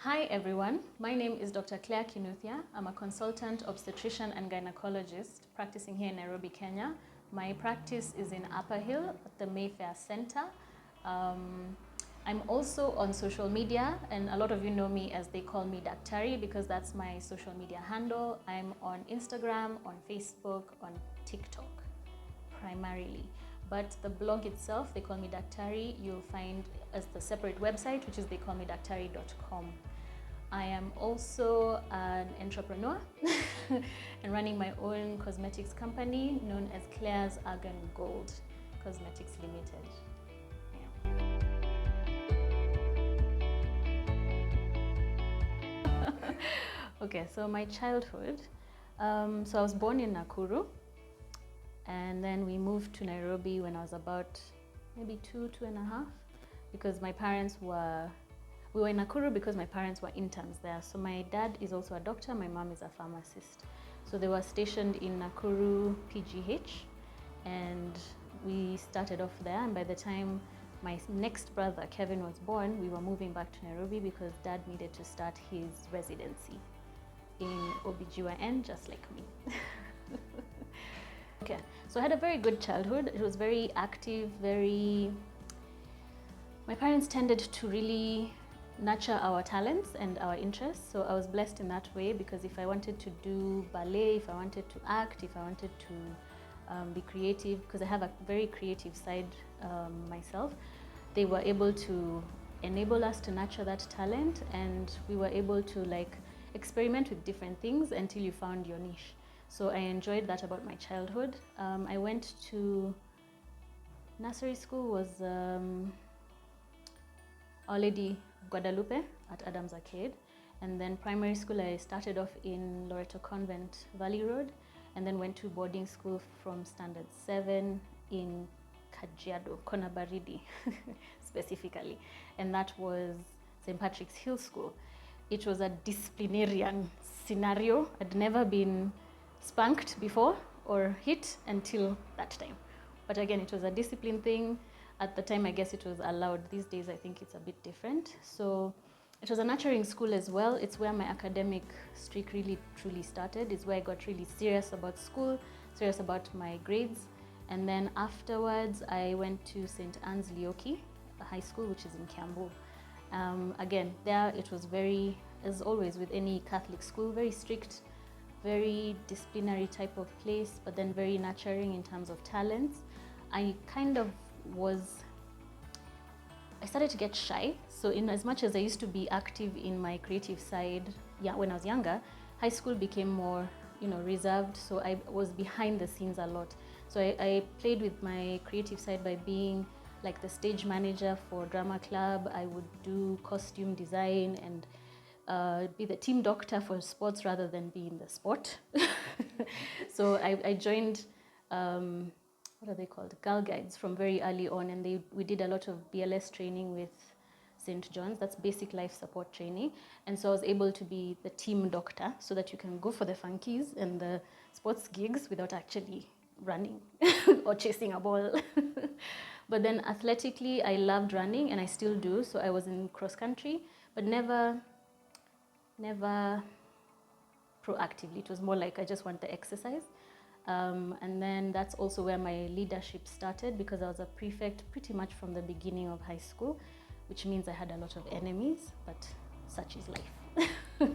Hi everyone, my name is Dr. Kinuthia. I'm a consultant obstetrician and gynecologist practicing here in Nairobi, Kenya. My practice is in Upper Hill at the Mayfair Center. I'm also on social media, and a lot of you know me as they call me Daktari because that's my social media handle. I'm on Instagram, on Facebook, on TikTok primarily. But the blog itself, they call me Daktari, you'll find as the separate website, which is theycallmedaktari.com. I am also an entrepreneur and running my own cosmetics company known as Claire's Argan Gold Cosmetics Limited. Yeah. Okay, so my childhood. So I was born in Nakuru, and then we moved to Nairobi when I was about maybe two and a half, because my parents were, we were in Nakuru because my parents were interns there. So my dad is also a doctor, my mom is a pharmacist. So they were stationed in Nakuru PGH, and we started off there. And by the time my next brother, Kevin, was born, we were moving back to Nairobi because dad needed to start his residency in OBGYN, just like me. Okay, so I had a very good childhood. It was very active, my parents tended to really nurture our talents and our interests. So I was blessed in that way because if I wanted to do ballet, if I wanted to act, if I wanted to be creative, because I have a very creative side myself, they were able to enable us to nurture that talent, and we were able to experiment with different things until you found your niche. So I enjoyed that about my childhood. I went to nursery school, was Our Lady Guadalupe at Adams Arcade, and then primary school I started off in Loreto Convent, Valley Road, and then went to boarding school from standard 7 in Kajiado, Konabaridi specifically, and that was St. Patrick's Hill School. It was a disciplinarian scenario. I'd never been spanked before or hit until that time. But again, it was a discipline thing. At the time, I guess it was allowed. These days, I think it's a bit different. So it was a nurturing school as well. It's where my academic streak really, truly started. It's where I got really serious about school, serious about my grades. And then afterwards, I went to St. Anne's Leoki, a high school, which is in Kiambu. Again, there it was very, as always with any Catholic school, very strict, very disciplinary type of place, but then very nurturing in terms of talents. I started to get shy. So in as much as I used to be active in my creative side, when I was younger, high school became more, reserved. So I was behind the scenes a lot. So I played with my creative side by being like the stage manager for drama club. I would do costume design and be the team doctor for sports rather than be in the sport. So I joined, what are they called? Girl Guides from very early on, and we did a lot of BLS training with St. John's. That's basic life support training. And so I was able to be the team doctor so that you can go for the funkies and the sports gigs without actually running or chasing a ball. But then athletically, I loved running, and I still do. So I was in cross country, but never proactively. It was more like I just want the exercise. And then that's also where my leadership started, because I was a prefect pretty much from the beginning of high school, which means I had a lot of enemies, but such is life.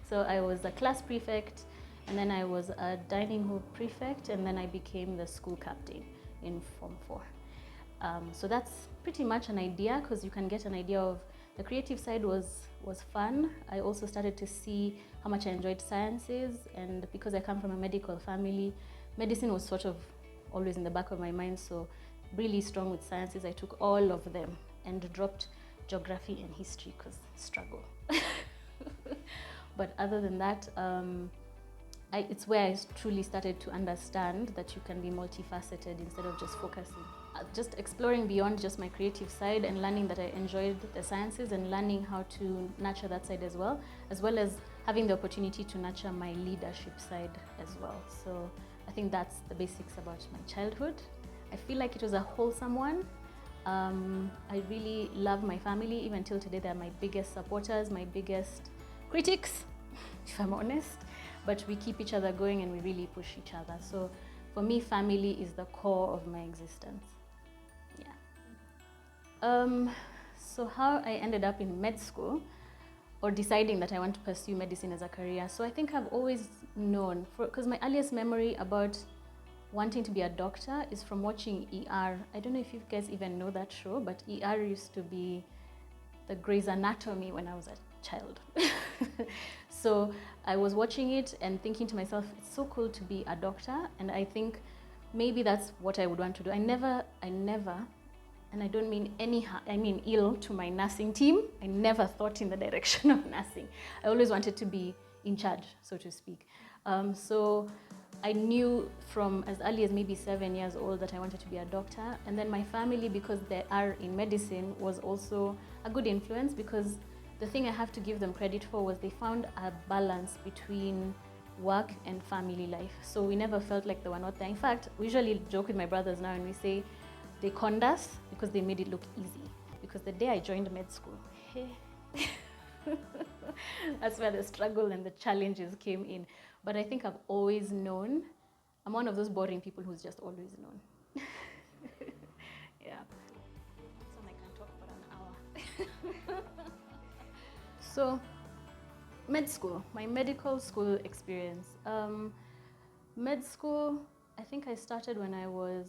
So I was a class prefect, and then I was a dining hall prefect, and then I became the school captain in Form 4. So that's pretty much an idea, because you can get an idea of the creative side was fun. I also started to see how much I enjoyed sciences, and because I come from a medical family, medicine was sort of always in the back of my mind, so really strong with sciences. I took all of them and dropped geography and history because struggle. But other than that, it's where I truly started to understand that you can be multifaceted instead of just focusing. Just exploring beyond just my creative side and learning that I enjoyed the sciences and learning how to nurture that side as well as having the opportunity to nurture my leadership side as well. So I think that's the basics about my childhood. I feel like it was a wholesome one. I really love my family. Even till today, they're my biggest supporters, my biggest critics, if I'm honest. But we keep each other going and we really push each other. So for me, family is the core of my existence. Yeah. So how I ended up in med school, or deciding that I want to pursue medicine as a career. So I think I've always known, because my earliest memory about wanting to be a doctor is from watching ER. I don't know if you guys even know that show, but ER used to be the Grey's Anatomy when I was a child. So I was watching it and thinking to myself, it's so cool to be a doctor, and I think maybe that's what I would want to do. I never, and I don't mean I mean ill to my nursing team. I never thought in the direction of nursing. I always wanted to be in charge, so to speak. So I knew from as early as maybe 7 years old that I wanted to be a doctor. And then my family, because they are in medicine, was also a good influence, because the thing I have to give them credit for was they found a balance between work and family life. So we never felt like they were not there. In fact, we usually joke with my brothers now and we say they conned us because they made it look easy. Because the day I joined med school, that's where the struggle and the challenges came in. But I think I've always known. I'm one of those boring people who's just always known. Yeah. So I can talk for an hour. So, med school, my medical school experience. Med school, I think I started when I was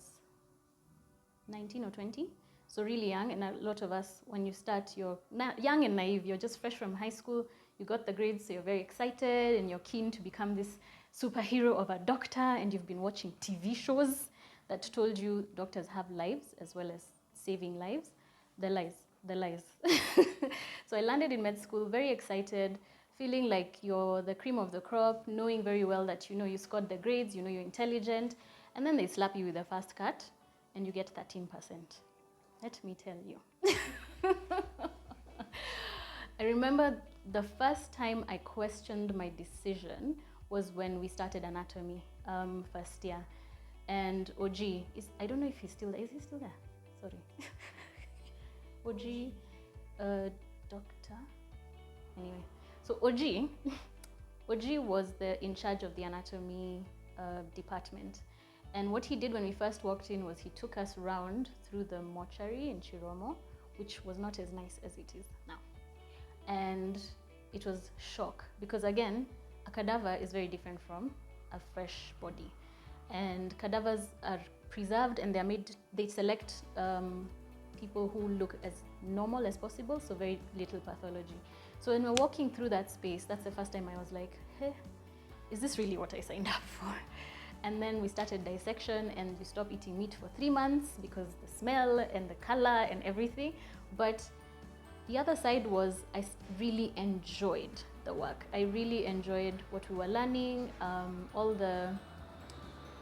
19 or 20. So really young, and a lot of us, when you start, you're young and naive. You're just fresh from high school. You got the grades, so you're very excited, and you're keen to become this superhero of a doctor, and you've been watching TV shows that told you doctors have lives as well as saving lives. The lies. So I landed in med school very excited, feeling like you're the cream of the crop, knowing very well that you scored the grades, you're intelligent, and then they slap you with a fast cut, and you get 13%. Let me tell you. I remember the first time I questioned my decision was when we started anatomy first year. And OG, I don't know if he's still there. Is he still there? Sorry. OG, doctor. Anyway, so OG was in charge of the anatomy department. And what he did when we first walked in was he took us around through the mortuary in Chiromo, which was not as nice as it is now. And it was shock, because again, a cadaver is very different from a fresh body. And cadavers are preserved, and they select people who look as normal as possible, so very little pathology. So when we're walking through that space, that's the first time I was like, hey, is this really what I signed up for? And then we started dissection, and we stopped eating meat for 3 months because the smell and the color and everything. But the other side was I really enjoyed the work. I really enjoyed what we were learning.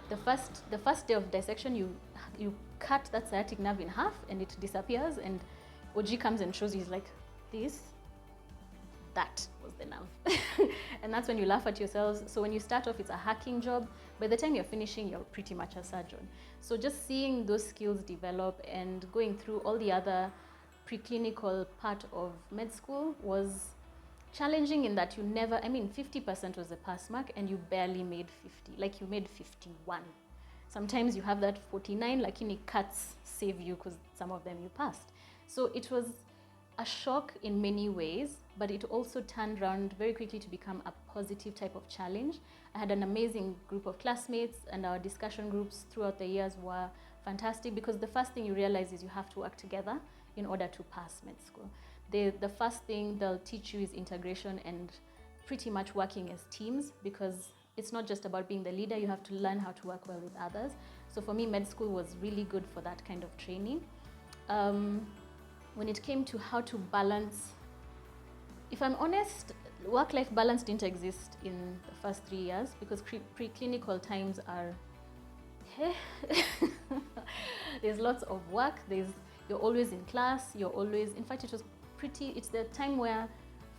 The first day of dissection, you cut that sciatic nerve in half and it disappears, and OG comes and shows you, he's like, that was the nerve. And that's when you laugh at yourselves. So when you start off, it's a hacking job. By the time you're finishing, you're pretty much a surgeon. So just seeing those skills develop and going through all the other preclinical part of med school was challenging in that 50% was a pass mark and you barely made 50, like you made 51. Sometimes you have that 49, like cuts save you because some of them you passed. So it was a shock in many ways, but it also turned around very quickly to become a positive type of challenge. I had an amazing group of classmates, and our discussion groups throughout the years were fantastic, because the first thing you realize is you have to work together in order to pass med school. The first thing they'll teach you is integration and pretty much working as teams, because it's not just about being the leader, you have to learn how to work well with others. So for me, med school was really good for that kind of training. When it came to how to balance, if I'm honest, work-life balance didn't exist in the first 3 years, because preclinical times are, there's lots of work, you're always in class, in fact, it's the time where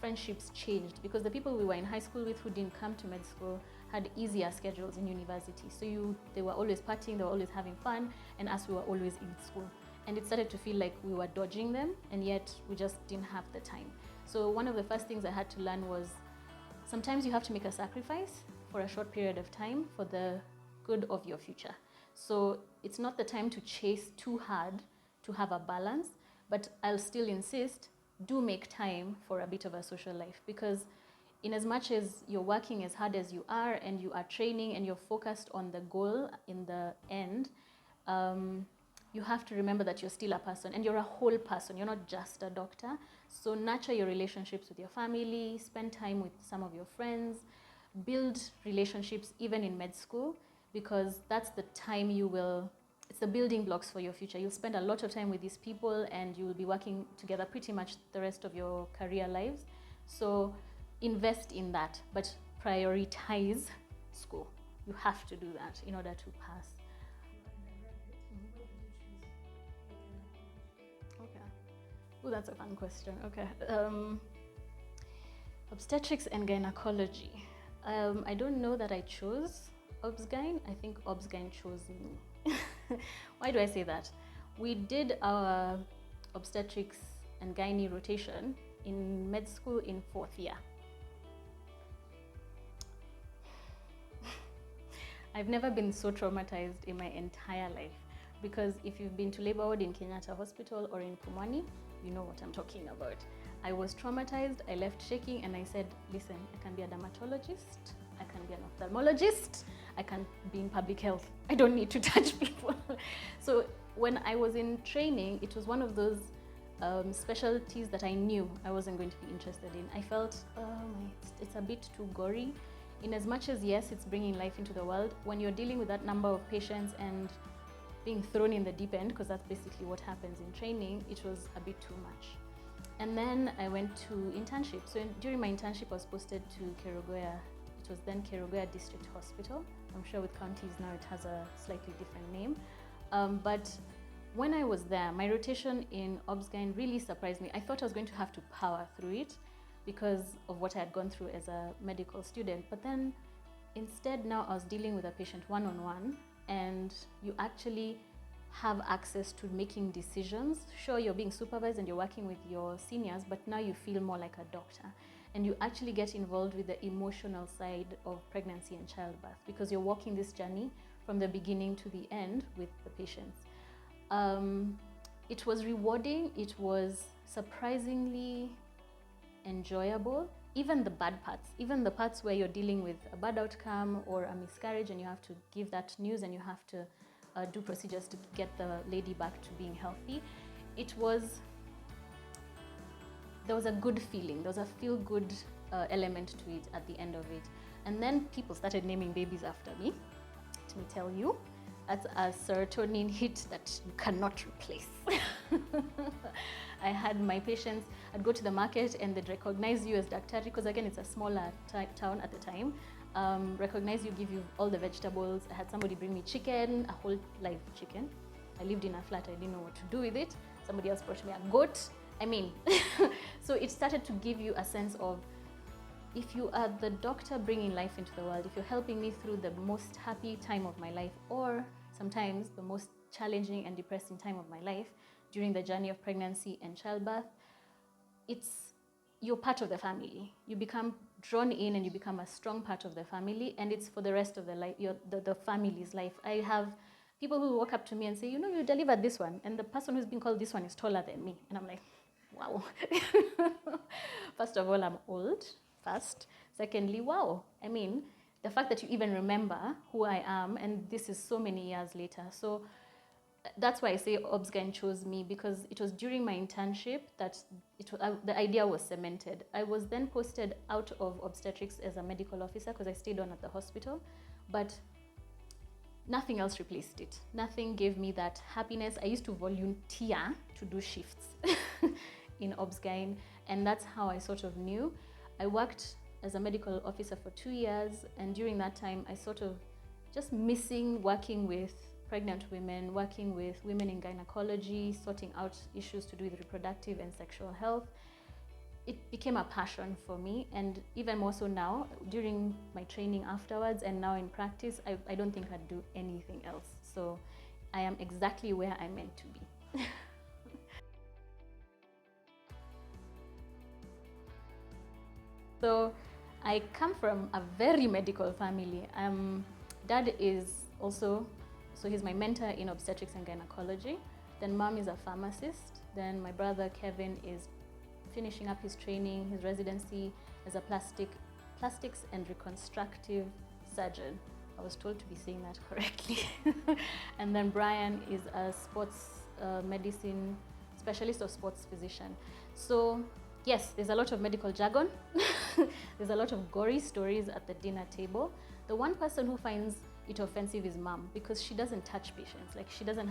friendships changed, because the people we were in high school with who didn't come to med school had easier schedules in university. So they were always partying, they were always having fun, and us, we were always in school. and it started to feel like we were dodging them, and yet we just didn't have the time. So one of the first things I had to learn was sometimes you have to make a sacrifice for a short period of time for the good of your future. So it's not the time to chase too hard to have a balance, but I'll still insist, do make time for a bit of a social life, because in as much as you're working as hard as you are and you are training and you're focused on the goal in the end, you have to remember that you're still a person and you're a whole person. You're not just a doctor. So nurture your relationships with your family, spend time with some of your friends, build relationships even in med school, because that's the time it's the building blocks for your future. You'll spend a lot of time with these people and you will be working together pretty much the rest of your career lives. So invest in that, but prioritize school. You have to do that in order to pass. Okay. Oh, that's a fun question. Okay. Obstetrics and gynecology. I don't know that I chose obsgyn. I think obsgyn chose me. Why do I say that? We did our obstetrics and gynae rotation in med school in 4th year. I've never been so traumatized in my entire life, because if you've been to labor ward in Kenyatta Hospital or in Pumwani, you know what I'm talking about. I was traumatized, I left shaking, and I said, listen, I can be a dermatologist, I can be an ophthalmologist, I can be in public health. I don't need to touch people. So when I was in training, it was one of those specialties that I knew I wasn't going to be interested in. I felt, it's a bit too gory. In as much as, yes, it's bringing life into the world, when you're dealing with that number of patients and being thrown in the deep end, because that's basically what happens in training, it was a bit too much. And then I went to internship. So during my internship, I was posted to Kerugoya. It was then Kerugoya District Hospital. I'm sure with counties now it has a slightly different name. But when I was there, my rotation in obsgyn really surprised me. I thought I was going to have to power through it because of what I had gone through as a medical student. But then instead now I was dealing with a patient one-on-one, and you actually have access to making decisions. Sure, you're being supervised and you're working with your seniors, but now you feel more like a doctor. And you actually get involved with the emotional side of pregnancy and childbirth, because you're walking this journey from the beginning to the end with the patients. It was rewarding, it was surprisingly enjoyable. Even the bad parts, even the parts where you're dealing with a bad outcome or a miscarriage and you have to give that news and you have to do procedures to get the lady back to being healthy. There was a good feeling, there was a feel-good element to it at the end of it. And then people started naming babies after me. Let me tell you, that's a serotonin hit that you cannot replace. I had my patients, I'd go to the market and they'd recognize you as Daktari, because again, it's a smaller town at the time. Recognize you, give you all the vegetables. I had somebody bring me chicken, a whole live chicken. I lived in a flat, I didn't know what to do with it. Somebody else brought me a goat. I mean, so it started to give you a sense of, if you are the doctor bringing life into the world, if you're helping me through the most happy time of my life, or sometimes the most challenging and depressing time of my life during the journey of pregnancy and childbirth, you're part of the family. You become drawn in and you become a strong part of the family, and it's for the rest of the life, the family's life. I have people who walk up to me and say, you know, you delivered this one, and the person who's been called this one is taller than me. And I'm like, wow. First of all, I'm old, first. Secondly, wow. I mean, the fact that you even remember who I am, and this is so many years later. So that's why I say obsgyn chose me, because it was during my internship that the idea was cemented. I was then posted out of obstetrics as a medical officer because I stayed on at the hospital, but nothing else replaced it. Nothing gave me that happiness. I used to volunteer to do shifts in obsgyn, and that's how I sort of knew. I worked as a medical officer for 2 years, and during that time I sort of just missing working with pregnant women, working with women in gynecology, sorting out issues to do with reproductive and sexual health. It became a passion for me, and even more so now, during my training afterwards and now in practice, I don't think I'd do anything else. So I am exactly where I'm meant to be. So I come from a very medical family. Dad is also, so he's my mentor in obstetrics and gynaecology. Then mom is a pharmacist. Then my brother Kevin is finishing up his training, his residency as a plastics and reconstructive surgeon. I was told to be saying that correctly. And then Brian is a sports medicine specialist or sports physician. So yes, there's a lot of medical jargon. There's a lot of gory stories at the dinner table. The one person who finds it offensive is mom, because she doesn't touch patients. Like she doesn't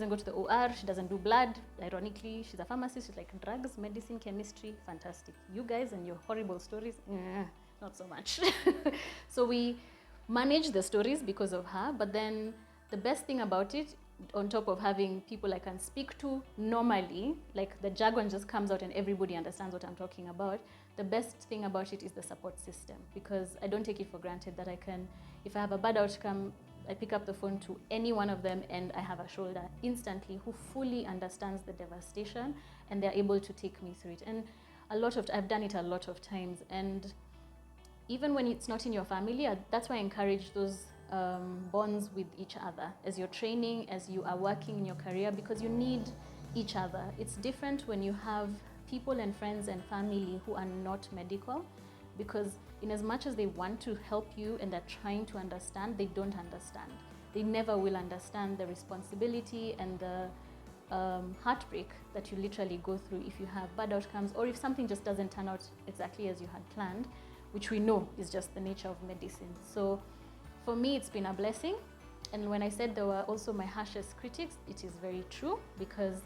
go to the OR, she doesn't do blood. Ironically, she's a pharmacist. She's like, drugs, medicine, chemistry, fantastic. You guys and your horrible stories, not so much. So we manage the stories because of her, but then the best thing about it, on top of having people I can speak to normally, like the jargon just comes out and everybody understands what I'm talking about. The best thing about it is the support system, because I don't take it for granted that I can, if I have a bad outcome, I pick up the phone to any one of them and I have a shoulder instantly who fully understands the devastation and they're able to take me through it. And I've done it a lot of times, and even when it's not in your family, that's why I encourage those bonds with each other as you're training, as you are working in your career, because you need each other. It's different when you have people and friends and family who are not medical, because in as much as they want to help you and they're trying to understand, they don't understand. They never will understand the responsibility and the heartbreak that you literally go through if you have bad outcomes, or if something just doesn't turn out exactly as you had planned, which we know is just the nature of medicine. So for me, it's been a blessing. And when I said they were also my harshest critics, it is very true, because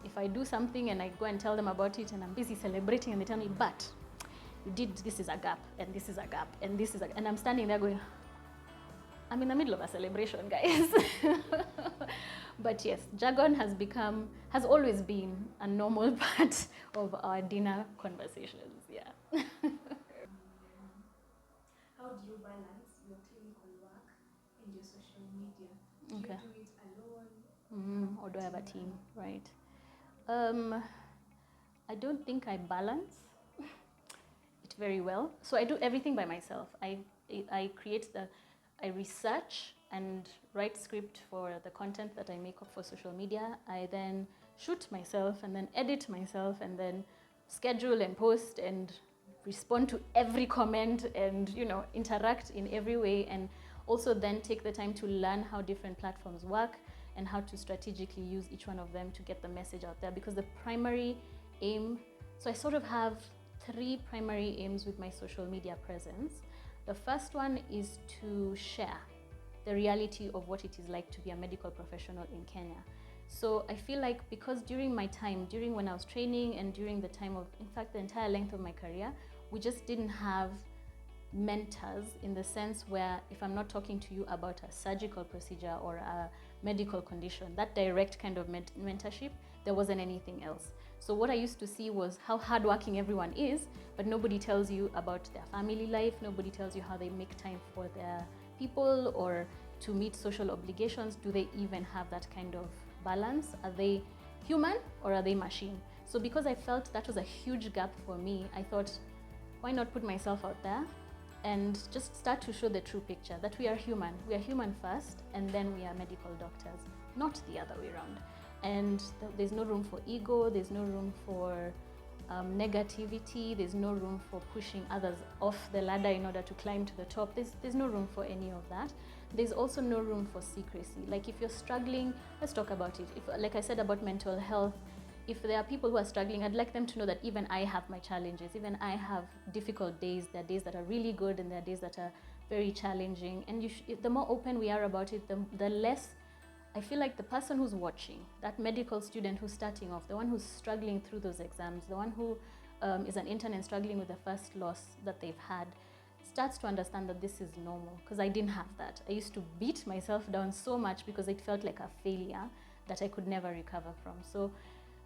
if I do something and I go and tell them about it and I'm busy celebrating and they tell me, but you did, this is a gap, and this is a gap, and this is a, and I'm standing there going, I'm in the middle of a celebration, guys. But yes, jargon has always been a normal part of our dinner conversations, yeah. How do you balance your clinical work and your social media? Do Okay. you do it alone? Or do I have a team? Right. I don't think I balance it very well. So I do everything by myself. I research and write script for the content that I make up for social media. I then shoot myself and then edit myself and then schedule and post and respond to every comment and, you know, interact in every way, and also then take the time to learn how different platforms work and how to strategically use each one of them to get the message out there. Because the primary aim, so I sort of have 3 primary aims with my social media presence. The first one is to share the reality of what it is like to be a medical professional in Kenya. So I feel like, because during my time, during when I was training and during the time of, in fact, the entire length of my career, we just didn't have mentors, in the sense where if I'm not talking to you about a surgical procedure or a medical condition, that direct kind of mentorship, there wasn't anything else. So what I used to see was how hardworking everyone is, but nobody tells you about their family life, nobody tells you how they make time for their people or to meet social obligations. Do they even have that kind of balance? Are they human or are they machine? So because I felt that was a huge gap for me, I thought, why not put myself out there and just start to show the true picture, that we are human. We are human first, and then we are medical doctors, not the other way around. And there's no room for ego, there's no room for negativity, there's no room for pushing others off the ladder in order to climb to the top. There's no room for any of that. There's also no room for secrecy. Like if you're struggling, let's talk about it. If, like I said about mental health, if there are people who are struggling, I'd like them to know that even I have my challenges, even I have difficult days. There are days that are really good and there are days that are very challenging. And the more open we are about it, the less I feel like the person who's watching, that medical student who's starting off, the one who's struggling through those exams, the one who is an intern and struggling with the first loss that they've had, starts to understand that this is normal, because I didn't have that. I used to beat myself down so much because it felt like a failure that I could never recover from. So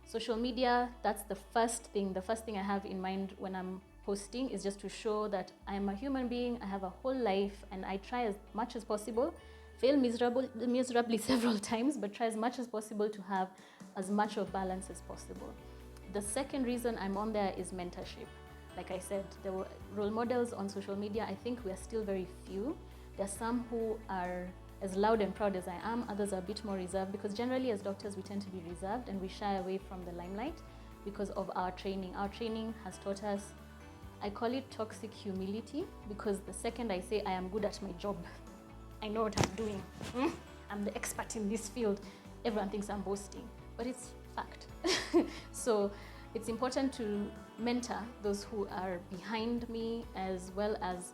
social media, that's the first thing I have in mind when I'm posting, is just to show that I'm a human being, I have a whole life, and I try as much as possible, fail miserably several times, but try as much as possible to have as much of balance as possible. The second reason I'm on there is mentorship. Like I said, there were role models on social media. I think we are still very few. There are some who are as loud and proud as I am, others are a bit more reserved, because generally as doctors we tend to be reserved and we shy away from the limelight because of our training. Our training has taught us, I call it toxic humility, because the second I say I am good at my job, I know what I'm doing, I'm the expert in this field, everyone thinks I'm boasting, but it's fact. So it's important to mentor those who are behind me, as well as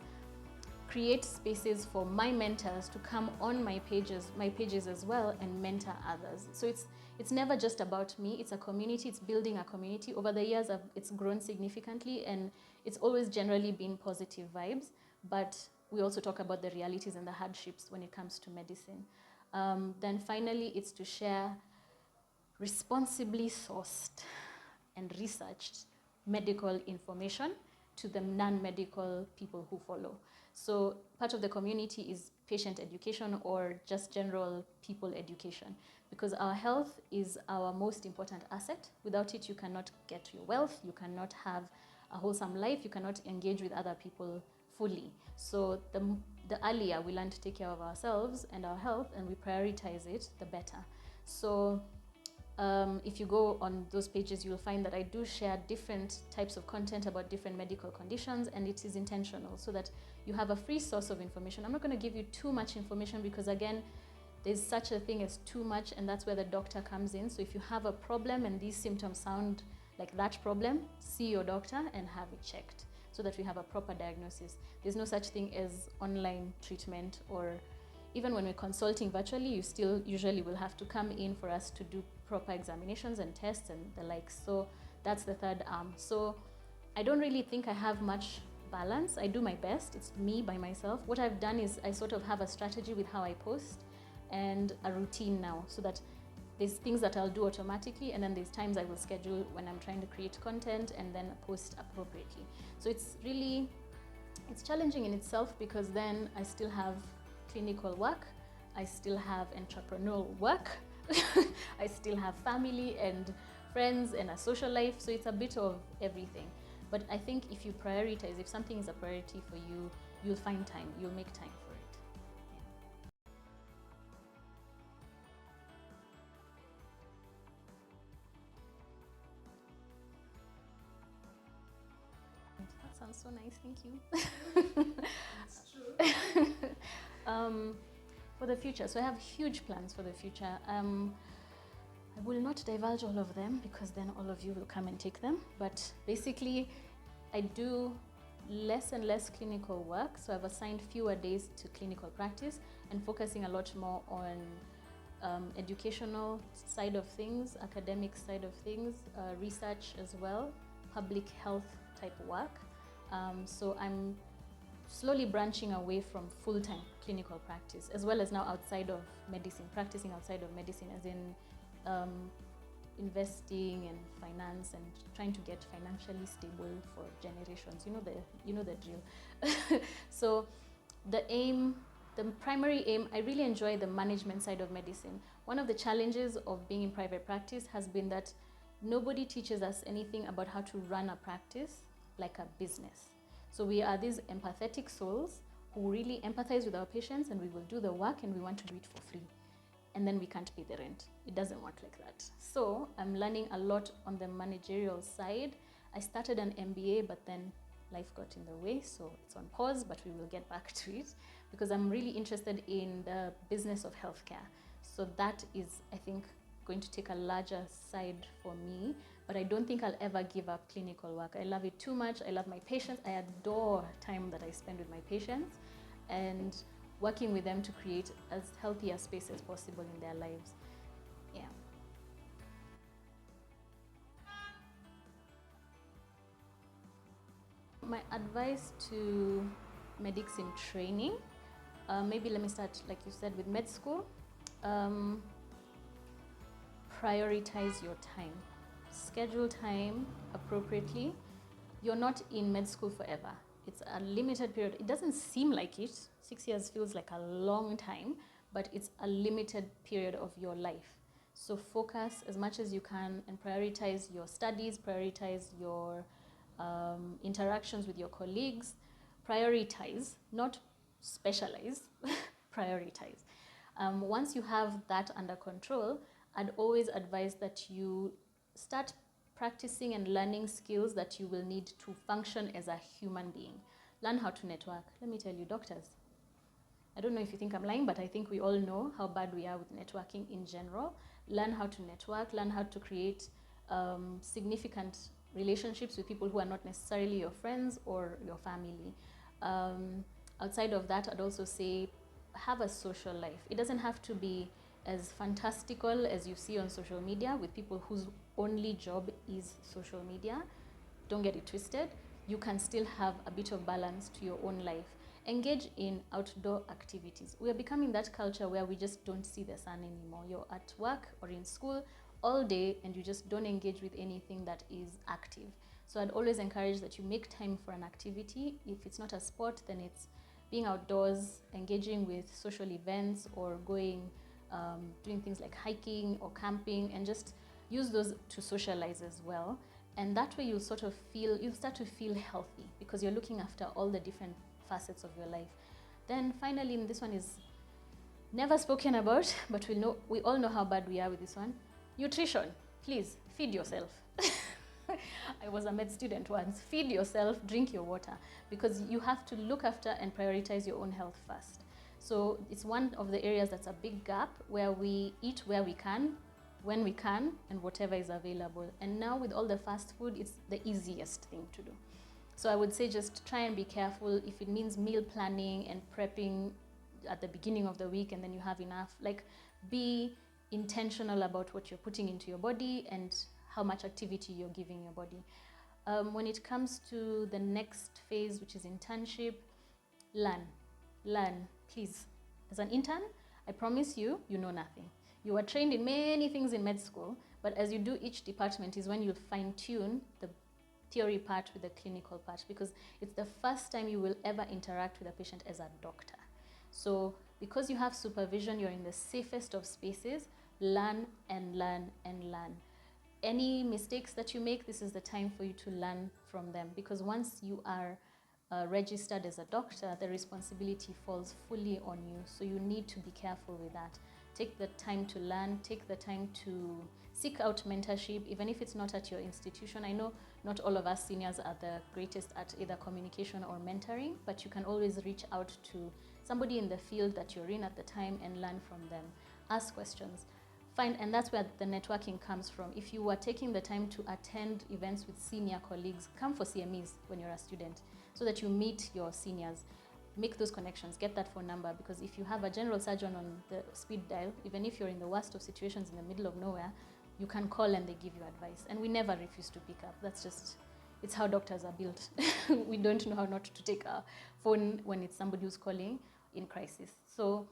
create spaces for my mentors to come on my pages as well, and mentor others. So it's never just about me, it's a community, it's building a community. Over the years, it's grown significantly, and it's always generally been positive vibes, but we also talk about the realities and the hardships when it comes to medicine. Then finally, it's to share responsibly sourced and researched medical information to the non-medical people who follow. So part of the community is patient education, or just general people education, because our health is our most important asset. Without it, you cannot get your wealth, you cannot have a wholesome life, you cannot engage with other people fully. So the earlier we learn to take care of ourselves and our health, and we prioritize it, the better. So if you go on those pages, you'll find that I do share different types of content about different medical conditions, and it is intentional so that you have a free source of information. I'm not going to give you too much information, because again, there's such a thing as too much, and that's where the doctor comes in. So if you have a problem and these symptoms sound like that problem, see your doctor and have it checked so that we have a proper diagnosis. There's no such thing as online treatment, or even when we're consulting virtually, you still usually will have to come in for us to do proper examinations and tests and the like. So that's the third arm. So I don't really think I have much balance. I do my best. It's me by myself. What I've done is I sort of have a strategy with how I post and a routine now, so that there's things that I'll do automatically, and then there's times I will schedule when I'm trying to create content and then post appropriately. So it's challenging in itself, because then I still have clinical work, I still have entrepreneurial work, I still have family and friends and a social life, so it's a bit of everything. But I think if you prioritize, if something is a priority for you, you'll find time, you'll make time for it. Yeah. That sounds so nice, thank you. It's true. For the future, so I have huge plans for the future. I will not divulge all of them, because then all of you will come and take them. But basically, I do less and less clinical work. So I've assigned fewer days to clinical practice and focusing a lot more on educational side of things, academic side of things, research as well, public health type work. So I'm slowly branching away from full-time clinical practice, as well as now outside of medicine, practicing outside of medicine, as in investing and finance, and trying to get financially stable for generations. You know the drill. So the primary aim, I really enjoy the management side of medicine. One of the challenges of being in private practice has been that nobody teaches us anything about how to run a practice like a business. So we are these empathetic souls who really empathize with our patients, and we will do the work and we want to do it for free. And then we can't pay the rent. It doesn't work like that. So I'm learning a lot on the managerial side. I started an MBA, but then life got in the way, so it's on pause, but we will get back to it, because I'm really interested in the business of healthcare. So that is, I think, going to take a larger side for me, but I don't think I'll ever give up clinical work. I love it too much. I love my patients. I adore time that I spend with my patients and working with them to create as healthy a space as possible in their lives. Yeah. My advice to medics in training, maybe let me start, like you said, with med school. Prioritize your time. Schedule time appropriately. You're not in med school forever. It's a limited period. It doesn't seem like it. 6 years feels like a long time, but it's a limited period of your life. So focus as much as you can and prioritize your studies, prioritize your interactions with your colleagues, prioritize, not specialize, prioritize. Once you have that under control, I'd always advise that you start practicing and learning skills that you will need to function as a human being. Learn how to network. Let me tell you, doctors, I don't know if you think I'm lying, but I think we all know how bad we are with networking in general. Learn how to network, learn how to create significant relationships with people who are not necessarily your friends or your family. Outside of that, I'd also say have a social life. It doesn't have to be as fantastical as you see on social media with people whose only job is social media. Don't get it twisted. You can still have a bit of balance to your own life. Engage in outdoor activities. We are becoming that culture where we just don't see the sun anymore. You're at work or in school all day and you just don't engage with anything that is active. So I'd always encourage that you make time for an activity. If it's not a sport, then it's being outdoors, engaging with social events, or going, doing things like hiking or camping, and just use those to socialize as well. And that way you'll start to feel healthy because you're looking after all the different facets of your life. Then finally, and this one is never spoken about, but we all know how bad we are with this one. Nutrition. Please feed yourself. I was a med student once. Feed yourself, drink your water, because you have to look after and prioritize your own health first. So it's one of the areas that's a big gap, where we eat where we can, when we can, and whatever is available. And now with all the fast food, it's the easiest thing to do. So I would say just try and be careful. If it means meal planning and prepping at the beginning of the week and then you have enough, like, be intentional about what you're putting into your body and how much activity you're giving your body. When it comes to the next phase, which is internship, learn, please. As an intern, I promise you, you know nothing. You are trained in many things in med school, but as you do each department is when you fine-tune the theory part with the clinical part, because it's the first time you will ever interact with a patient as a doctor. So because you have supervision, you're in the safest of spaces. Learn and learn and learn. Any mistakes that you make, this is the time for you to learn from them, because once you are registered as a doctor, the responsibility falls fully on you. So you need to be careful with that. Take the time to learn, take the time to seek out mentorship, even if it's not at your institution. I know not all of us seniors are the greatest at either communication or mentoring, but you can always reach out to somebody in the field that you're in at the time and learn from them. Ask questions. And that's where the networking comes from. If you are taking the time to attend events with senior colleagues, come for CMEs when you're a student so that you meet your seniors. Make those connections, get that phone number, because if you have a general surgeon on the speed dial, even if you're in the worst of situations in the middle of nowhere, you can call and they give you advice. And we never refuse to pick up. That's just, it's how doctors are built. We don't know how not to take a phone when it's somebody who's calling in crisis. So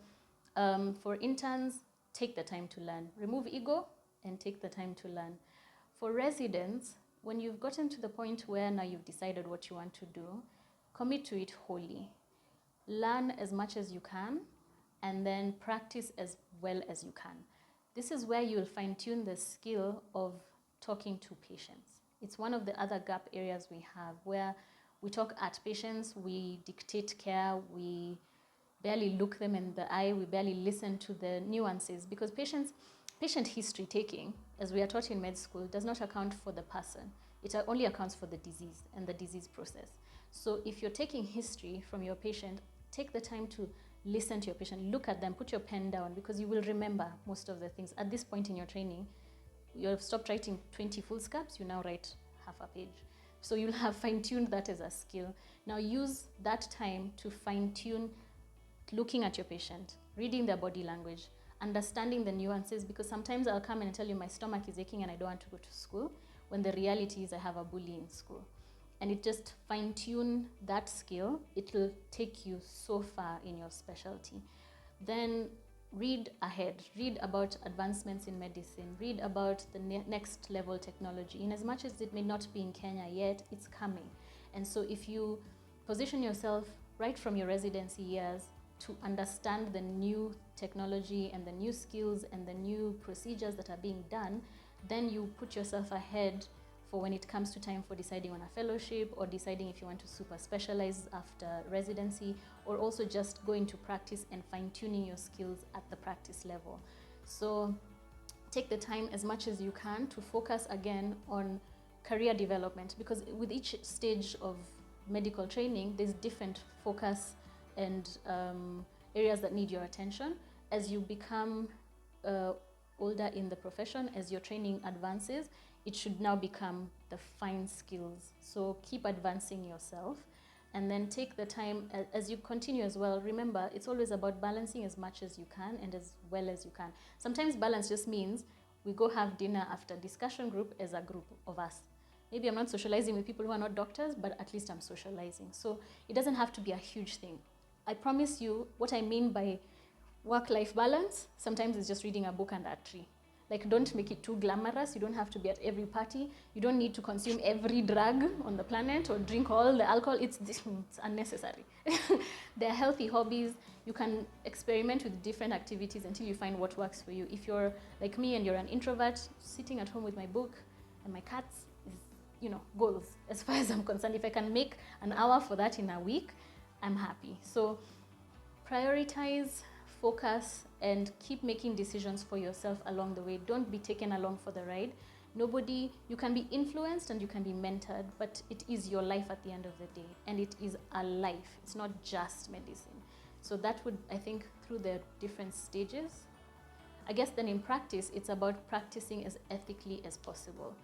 for interns, take the time to learn. Remove ego and take the time to learn. For residents, when you've gotten to the point where now you've decided what you want to do, commit to it wholly. Learn as much as you can and then practice as well as you can. This is where you'll fine-tune the skill of talking to patients. It's one of the other gap areas we have, where we talk at patients, we dictate care, we barely look them in the eye, we barely listen to the nuances, because patient history taking, as we are taught in med school, does not account for the person. It only accounts for the disease and the disease process. So if you're taking history from your patient, take the time to listen to your patient, look at them, put your pen down, because you will remember most of the things. At this point in your training, you have stopped writing 20 full scraps, you now write half a page. So you'll have fine-tuned that as a skill. Now use that time to fine-tune looking at your patient, reading their body language, understanding the nuances, because sometimes I'll come and tell you my stomach is aching and I don't want to go to school, when the reality is I have a bully in school. And it just fine-tune that skill. It will take you so far in your specialty. Then read ahead. Read about advancements in medicine. Read about the next level technology. In as much as it may not be in Kenya yet, it's coming. And so if you position yourself right from your residency years, to understand the new technology and the new skills and the new procedures that are being done, then you put yourself ahead for when it comes to time for deciding on a fellowship or deciding if you want to super specialize after residency, or also just go into practice and fine-tuning your skills at the practice level. So take the time as much as you can to focus again on career development, because with each stage of medical training, there's different focus and areas that need your attention. As you become older in the profession, as your training advances, it should now become the fine skills. So keep advancing yourself, and then take the time as you continue as well. Remember, it's always about balancing as much as you can and as well as you can. Sometimes balance just means we go have dinner after discussion group as a group of us. Maybe I'm not socializing with people who are not doctors, but at least I'm socializing. So it doesn't have to be a huge thing. I promise you, what I mean by work-life balance sometimes is just reading a book under a tree. Like, don't make it too glamorous. You don't have to be at every party. You don't need to consume every drug on the planet or drink all the alcohol. It's unnecessary. They're healthy hobbies. You can experiment with different activities until you find what works for you. If you're like me and you're an introvert, sitting at home with my book and my cats is, goals as far as I'm concerned. If I can make an hour for that in a week, I'm happy. So prioritize, focus, and keep making decisions for yourself along the way. Don't be taken along for the ride. You can be influenced and you can be mentored, but it is your life at the end of the day, and it is a life. It's not just medicine. So that would, I think, through the different stages. I guess then in practice, it's about practicing as ethically as possible.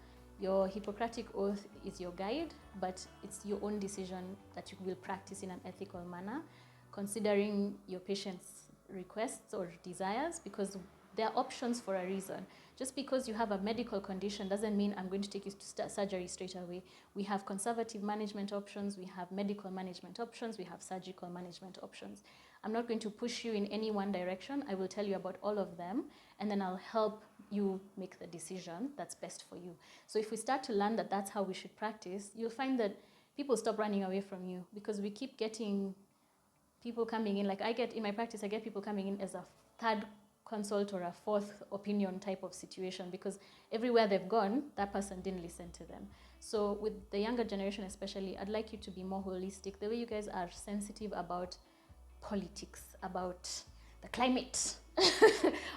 Your Hippocratic Oath is your guide, but it's your own decision that you will practice in an ethical manner, considering your patient's requests or desires, because there are options for a reason. Just because you have a medical condition doesn't mean I'm going to take you to surgery straight away. We have conservative management options, we have medical management options, we have surgical management options. I'm not going to push you in any one direction. I will tell you about all of them, and then I'll help you make the decision that's best for you. So if we start to learn that that's how we should practice, you'll find that people stop running away from you, because we keep getting people coming in. Like in my practice, I get people coming in as a third consult or a fourth opinion type of situation, because everywhere they've gone, that person didn't listen to them. So with the younger generation especially, I'd like you to be more holistic. The way you guys are sensitive about politics, about the climate,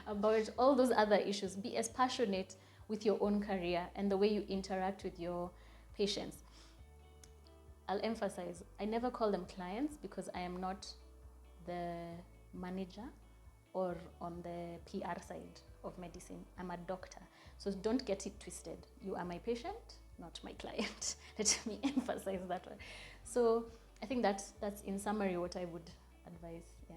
about all those other issues. Be as passionate with your own career and the way you interact with your patients. I'll emphasize, I never call them clients, because I am not the manager or on the PR side of medicine. I'm a doctor. So don't get it twisted. You are my patient, not my client. Let me emphasize that one. So I think that's in summary what I would advise. Yeah.